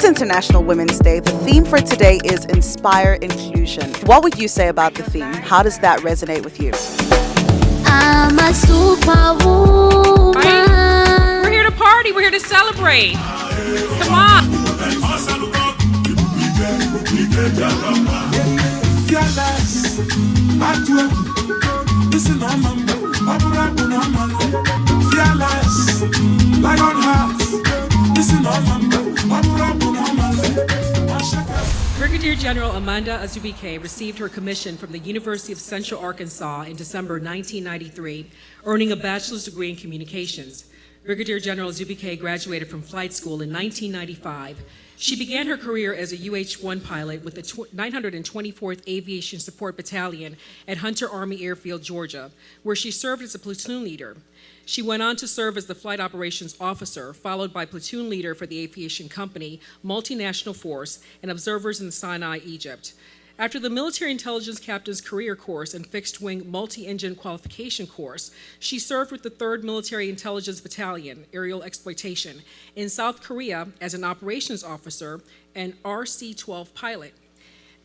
International Women's Day. The theme for today is Inspire Inclusion. What would you say about the theme? How does that resonate with you? I'm a superwoman. Right? We're here to party. We're here to celebrate. Come on. Brigadier General Amanda Azubuike received her commission from the University of Central Arkansas in December 1993, earning a bachelor's degree in communications. Brigadier General Azubuike graduated from flight school in 1995. She began her career as a UH-1 pilot with the 924th Aviation Support Battalion at Hunter Army Airfield, Georgia, where she served as a platoon leader. She went on to serve as the Flight Operations Officer, followed by Platoon Leader for the Aviation Company, Multinational Force, and Observers in Sinai, Egypt. After the Military Intelligence Captain's Career Course and Fixed-Wing Multi-Engine Qualification Course, she served with the 3rd Military Intelligence Battalion, Aerial Exploitation, in South Korea as an Operations Officer and RC-12 pilot.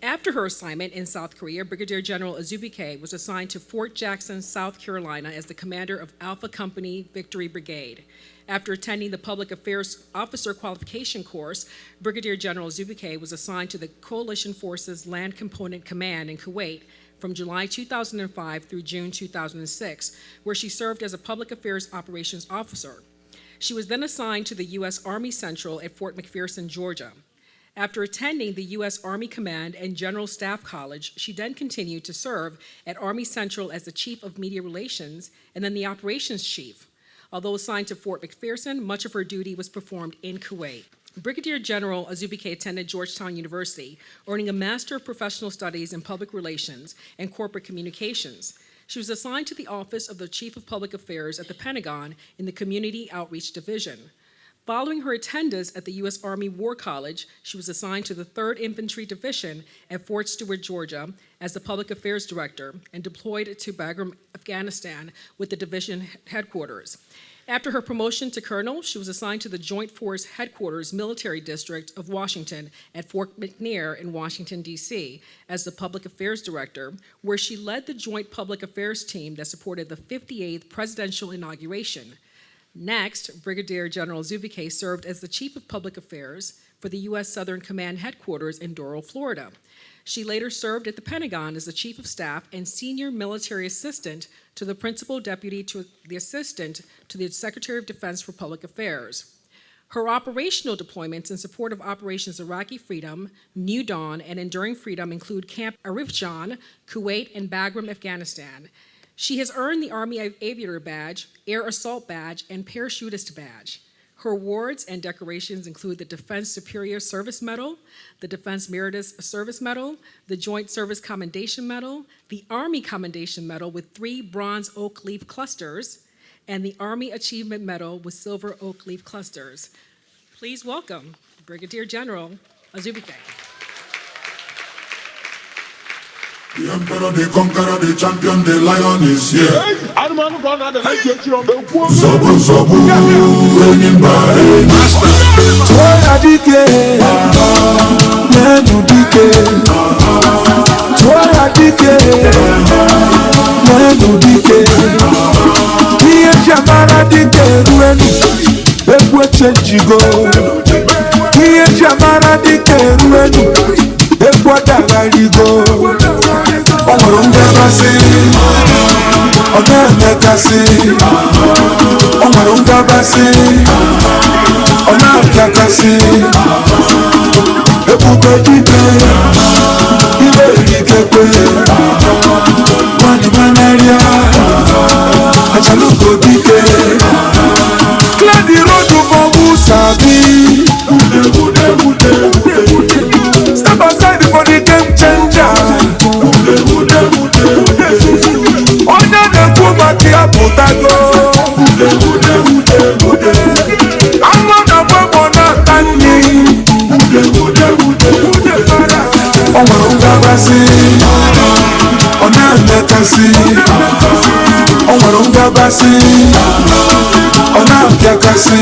After her assignment in South Korea, Brigadier General Azubuike was assigned to Fort Jackson, South Carolina as the commander of Alpha Company Victory Brigade. After attending the Public Affairs Officer Qualification Course, Brigadier General Azubuike was assigned to the Coalition Forces Land Component Command in Kuwait from July 2005 through June 2006, where she served as a Public Affairs Operations Officer. She was then assigned to the U.S. Army Central at Fort McPherson, Georgia. After attending the U.S. Army Command and General Staff College, she then continued to serve at Army Central as the Chief of Media Relations and then the Operations Chief. Although assigned to Fort McPherson, much of her duty was performed in Kuwait. Brigadier General Azubuike attended Georgetown University, earning a Master of Professional Studies in Public Relations and Corporate Communications. She was assigned to the Office of the Chief of Public Affairs at the Pentagon in the Community Outreach Division. Following her attendance at the U.S. Army War College, she was assigned to the 3rd Infantry Division at Fort Stewart, Georgia, as the Public Affairs Director and deployed to Bagram, Afghanistan with the division headquarters. After her promotion to colonel, she was assigned to the Joint Force Headquarters Military District of Washington at Fort McNair in Washington, D.C., as the Public Affairs Director, where she led the Joint Public Affairs team that supported the 58th presidential inauguration. Next, Brigadier General Azubuike served as the Chief of Public Affairs for the U.S. Southern Command Headquarters in Doral, Florida. She later served at the Pentagon as the Chief of Staff and Senior Military Assistant to the Principal Deputy to the Assistant to the Secretary of Defense for Public Affairs. Her operational deployments in support of Operations Iraqi Freedom, New Dawn, and Enduring Freedom include Camp Arifjan, Kuwait, and Bagram, Afghanistan. She has earned the Army Aviator Badge, Air Assault Badge, and Parachutist Badge. Her awards and decorations include the Defense Superior Service Medal, the Defense Meritorious Service Medal, the Joint Service Commendation Medal, the Army Commendation Medal with 3 bronze oak leaf clusters, and the Army Achievement Medal with silver oak leaf clusters. Please welcome Brigadier General Azubuike. The emperor, the conqueror, the champion, the lion is here. Zobu, Zobu, reigning by master. Toradike, Menudike, Toradike, Menudike, Iye Jamara dike ruenu, Ekwe chenjigo. Iye Jamara dike ruenu, Ekwe dagarigo. Omurungabasi, Onamekasi, Omurungabasi, Onamekasi, Ebubedike, Ibedikekwe, Wanimanaria, Achalukodike, clear the road for Musabi. Step aside before the game changer. Onya na kuma kia putago. Amo na babo na tani. Omurungabasi, Onamekasi, Omurungabasi, Onamekasi,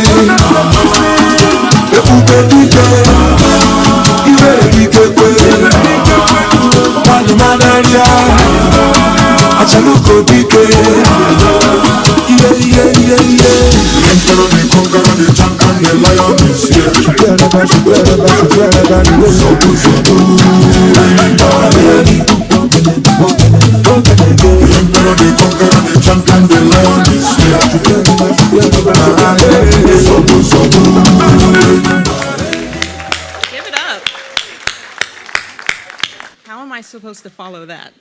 Ebubedike. conqueror, the champion, the lion is here. The emperor, the conqueror, the champion, the lion is here. Give it up. How am I supposed to follow that?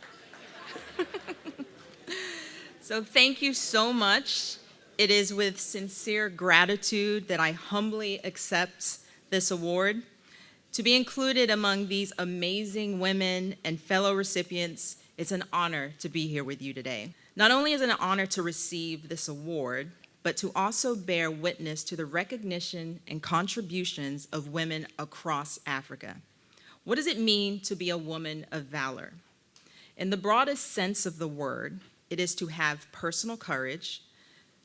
So thank you so much. It is with sincere gratitude that I humbly accept this award. To be included among these amazing women and fellow recipients, it's an honor to be here with you today. Not only is it an honor to receive this award, but to also bear witness to the recognition and contributions of women across Africa. What does it mean to be a woman of valor? In the broadest sense of the word, it is to have personal courage,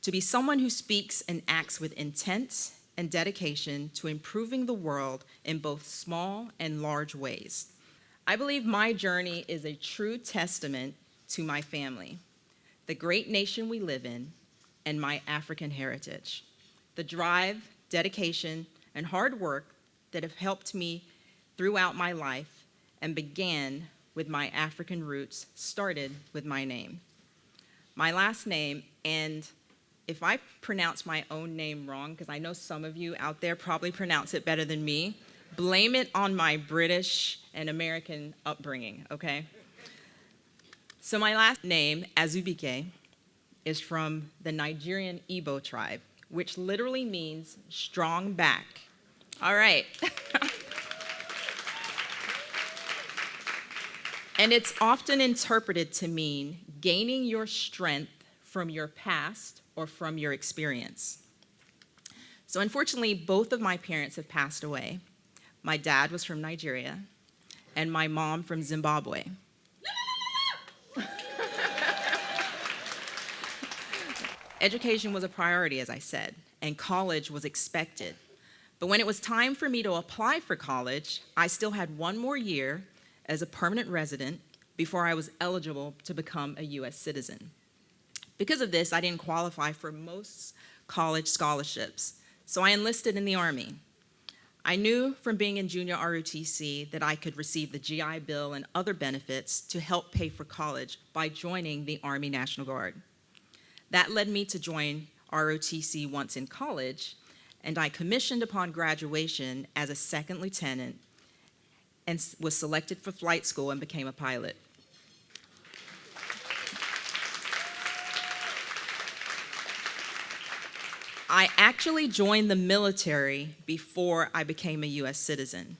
to be someone who speaks and acts with intent and dedication to improving the world in both small and large ways. I believe my journey is a true testament to my family, the great nation we live in, and my African heritage. The drive, dedication, and hard work that have helped me throughout my life and began with my African roots started with my name. My last name, and if I pronounce my own name wrong, because I know some of you out there probably pronounce it better than me, blame it on my British and American upbringing, okay? So my last name, Azubuike, is from the Nigerian Igbo tribe, which literally means strong back. All right. And it's often interpreted to mean gaining your strength from your past or from your experience. So unfortunately, both of my parents have passed away. My dad was from Nigeria, and my mom from Zimbabwe. Education was a priority, as I said, and college was expected. But when it was time for me to apply for college, I still had one more year as a permanent resident before I was eligible to become a US citizen. Because of this, I didn't qualify for most college scholarships, so I enlisted in the Army. I knew from being in junior ROTC that I could receive the GI Bill and other benefits to help pay for college by joining the Army National Guard. That led me to join ROTC once in college, and I commissioned upon graduation as a second lieutenant and was selected for flight school and became a pilot. I actually joined the military before I became a US citizen,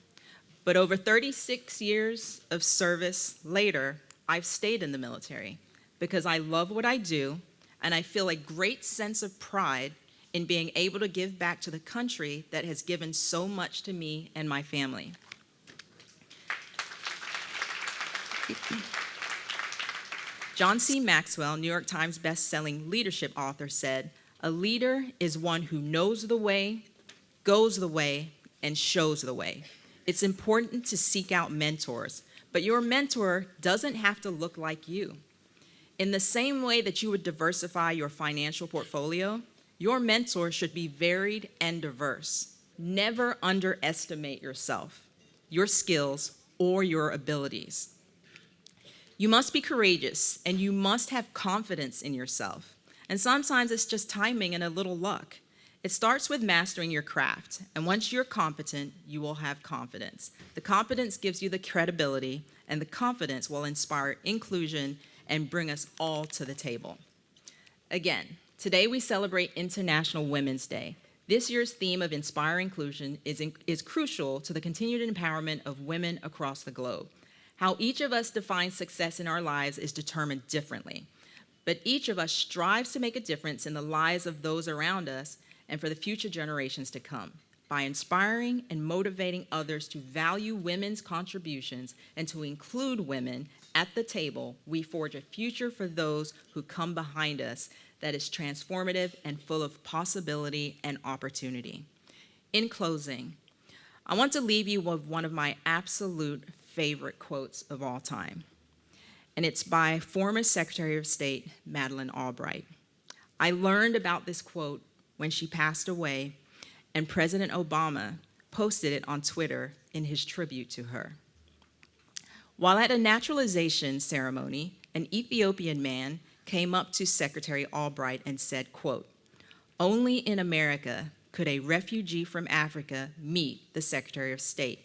but over 36 years of service later, I've stayed in the military because I love what I do and I feel a great sense of pride in being able to give back to the country that has given so much to me and my family. John C. Maxwell, New York Times best-selling leadership author, said, "A leader is one who knows the way, goes the way, and shows the way." It's important to seek out mentors, but your mentor doesn't have to look like you. In the same way that you would diversify your financial portfolio, your mentor should be varied and diverse. Never underestimate yourself, your skills, or your abilities. You must be courageous, and you must have confidence in yourself. And sometimes it's just timing and a little luck. It starts with mastering your craft, and once you're competent, you will have confidence. The competence gives you the credibility, and the confidence will inspire inclusion and bring us all to the table. Again, today we celebrate International Women's Day. This year's theme of Inspire Inclusion is crucial to the continued empowerment of women across the globe. How each of us defines success in our lives is determined differently, but each of us strives to make a difference in the lives of those around us and for the future generations to come. By inspiring and motivating others to value women's contributions and to include women at the table, we forge a future for those who come behind us that is transformative and full of possibility and opportunity. In closing, I want to leave you with one of my absolute favorite quotes of all time, and it's by former Secretary of State Madeleine Albright. I learned about this quote when she passed away, and President Obama posted it on Twitter in his tribute to her. While at a naturalization ceremony, an Ethiopian man came up to Secretary Albright and said, quote, "Only in America could a refugee from Africa meet the Secretary of State."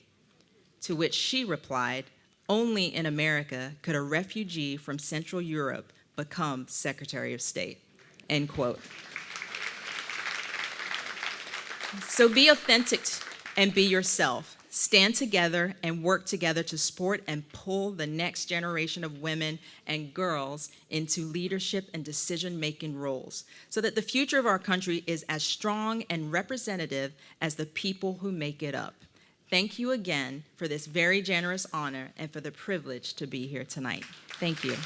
To which she replied, "Only in America could a refugee from Central Europe become Secretary of State," end quote. So be authentic and be yourself. Stand together and work together to support and pull the next generation of women and girls into leadership and decision-making roles so that the future of our country is as strong and representative as the people who make it up. Thank you again for this very generous honor and for the privilege to be here tonight. Thank you.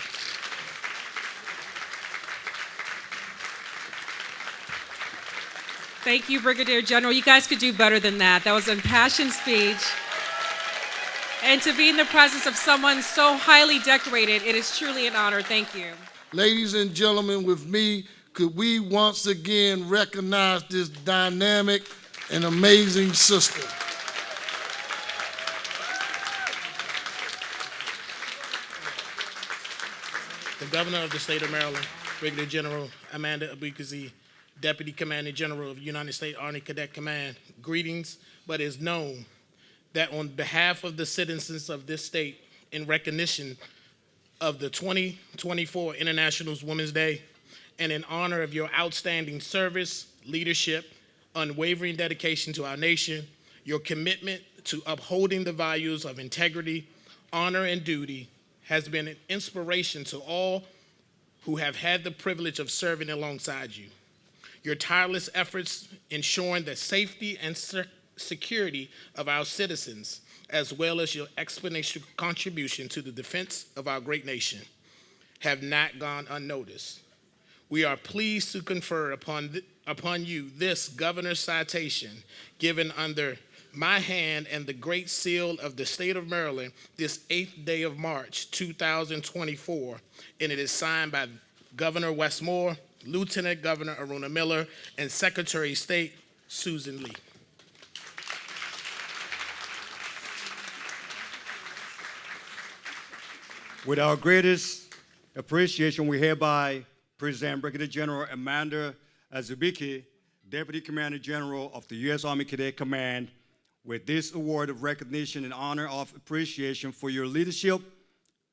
Thank you, Brigadier General. You guys could do better than that. That was an impassioned speech. And to be in the presence of someone so highly decorated, it is truly an honor. Thank you. Ladies and gentlemen, with me, could we once again recognize this dynamic and amazing sister? The Governor of the State of Maryland, Brigadier General Amanda Azubuike, Deputy Commanding General of United States Army Cadet Command, greetings, but it is known that on behalf of the citizens of this state, in recognition of the 2024 International Women's Day, and in honor of your outstanding service, leadership, unwavering dedication to our nation, your commitment to upholding the values of integrity, honor, and duty has been an inspiration to all who have had the privilege of serving alongside you. Your tireless efforts ensuring the safety and security of our citizens, as well as your exponential contribution to the defense of our great nation, have not gone unnoticed. We are pleased to confer upon you this governor's citation given under my hand and the great seal of the state of Maryland this 8th day of March, 2024, and it is signed by Governor Westmore, Lieutenant Governor Aruna Miller, and Secretary of State Susan Lee. With our greatest appreciation, we hereby present Brigadier General Amanda Azubuike, Deputy Commander General of the U.S. Army Cadet Command, with this award of recognition and honor of appreciation for your leadership,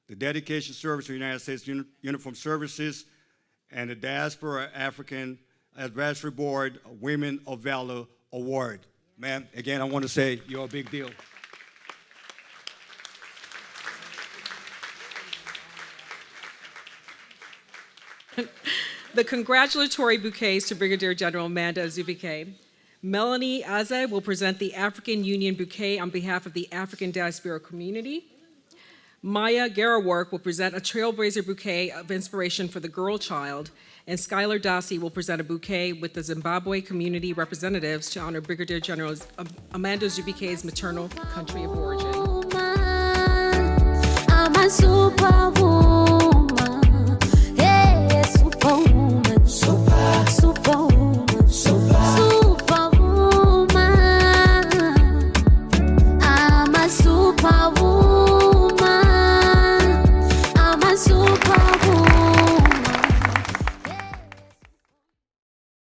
the dedication service to the United States Uniformed Services, and the Diaspora African Advisory Board Women of Valor Award. Ma'am, again, I want to say you're a big deal. The congratulatory bouquets to Brigadier General Amanda Azubuike. Melanie Aze will present the African Union Bouquet on behalf of the African Diaspora community. Maya Garawork will present a Trailblazer Bouquet of inspiration for the girl child, and Skylar Dossie will present a bouquet with the Zimbabwe community representatives to honor Brigadier General Amanda Azubuike's maternal country of origin. I'm a superwoman, hey, superwoman, superwoman, superwoman. I'm a superwoman.